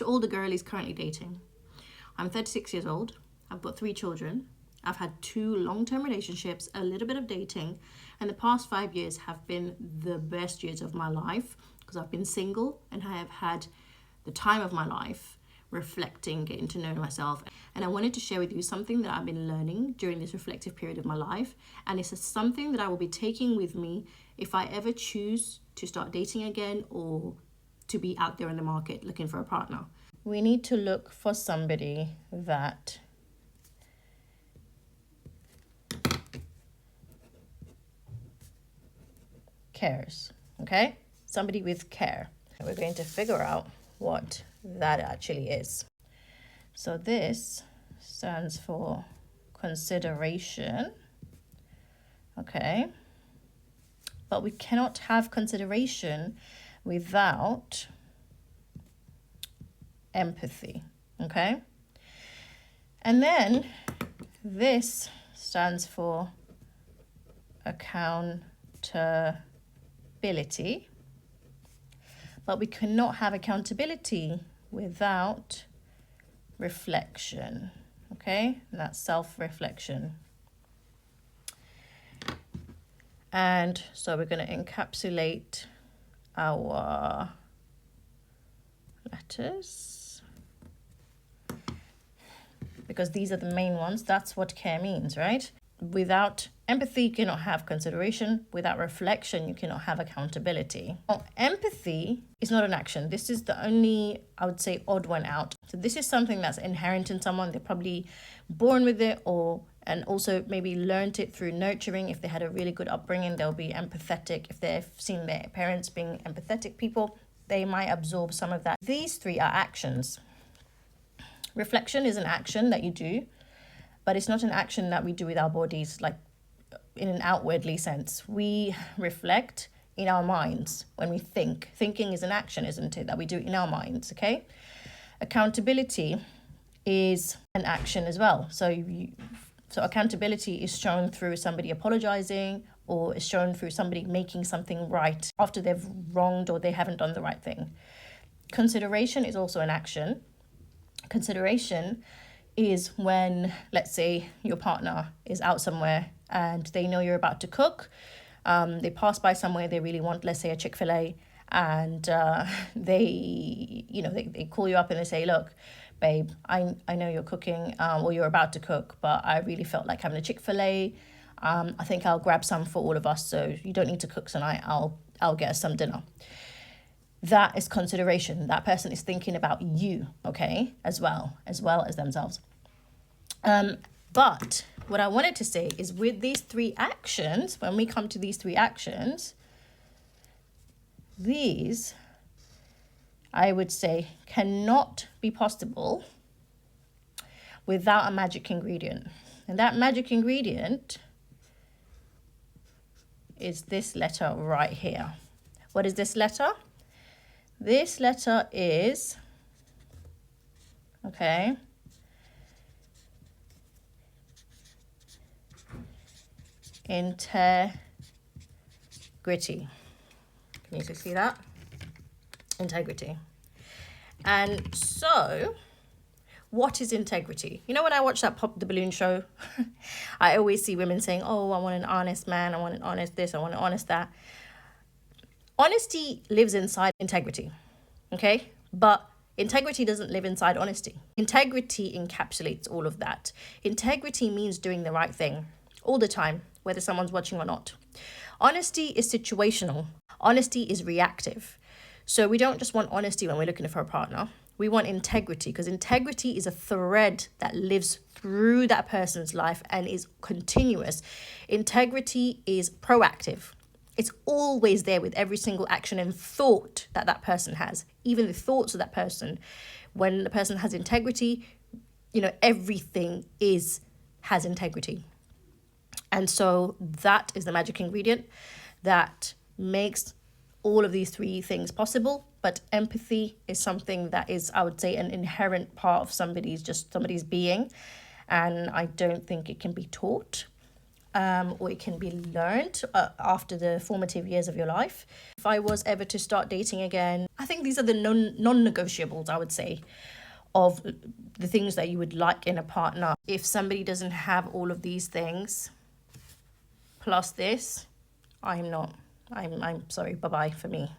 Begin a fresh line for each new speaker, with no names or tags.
to all the girlies currently dating. I'm 36 years old. I've got 3 children. I've had 2 long-term relationships, a little bit of dating, and the past 5 years have been the best years of my life because I've been single and I have had the time of my life reflecting, getting to know myself. And I wanted to share with you something that I've been learning during this reflective period of my life. And it's something that I will be taking with me if I ever choose to start dating again or to be out there in the market looking for a partner. We need to look for somebody that cares, okay? Somebody with care. We're going to figure out what that actually is. So this stands for consideration, okay? But we cannot have consideration without empathy, okay? And then this stands for accountability. But we cannot have accountability without reflection, okay? And that's self-reflection. And so we're going to encapsulate our letters because these are the main ones. That's what care means, right? Without empathy, you cannot have consideration. Without reflection, you cannot have accountability. Now, empathy is not an action. This is the only, I would say, odd one out. So this is something that's inherent in someone. They're probably born with it and also maybe learned it through nurturing. If they had a really good upbringing, they'll be empathetic. If they've seen their parents being empathetic people, they might absorb some of that. These 3 are actions. Reflection is an action that you do, but it's not an action that we do with our bodies, like in an outwardly sense. We reflect in our minds when we think. Thinking is an action, isn't it, that we do in our minds, okay? Accountability is an action as well. So accountability is shown through somebody apologizing or is shown through somebody making something right after they've wronged or they haven't done the right thing. Consideration is also an action. Consideration is when, let's say, your partner is out somewhere and they know you're about to cook. They pass by somewhere they really want, let's say a Chick-fil-A, and they call you up and they say, look, babe, I know you're cooking or you're about to cook, but I really felt like having a Chick-fil-A. I think I'll grab some for all of us, so you don't need to cook tonight. I'll get us some dinner. That is consideration. That person is thinking about you, okay, as well as themselves. But what I wanted to say is with these 3 actions, when we come to these 3 actions, these, I would say, cannot be possible without a magic ingredient. And that magic ingredient is this letter right here. What is this letter? This letter is, okay, integrity. Can you see that? Integrity. And so, what is integrity? You know, when I watch that Pop the Balloon show, I always see women saying, oh, I want an honest man, I want an honest this, I want an honest that. Honesty lives inside integrity, okay? But integrity doesn't live inside honesty. Integrity encapsulates all of that. Integrity means doing the right thing all the time, whether someone's watching or not. Honesty is situational. Honesty is reactive. So we don't just want honesty when we're looking for a partner. We want integrity, because integrity is a thread that lives through that person's life and is continuous. Integrity is proactive. It's always there with every single action and thought that that person has, even the thoughts of that person. When the person has integrity, everything has integrity. And so that is the magic ingredient that makes all of these 3 things possible. But empathy is something that is, I would say, an inherent part of somebody's being. And I don't think it can be taught. or it can be learned after the formative years of your life. If I was ever to start dating again, I think these are the non-negotiables, I would say, of the things that you would like in a partner. If somebody doesn't have all of these things plus this, I'm sorry, bye-bye for me.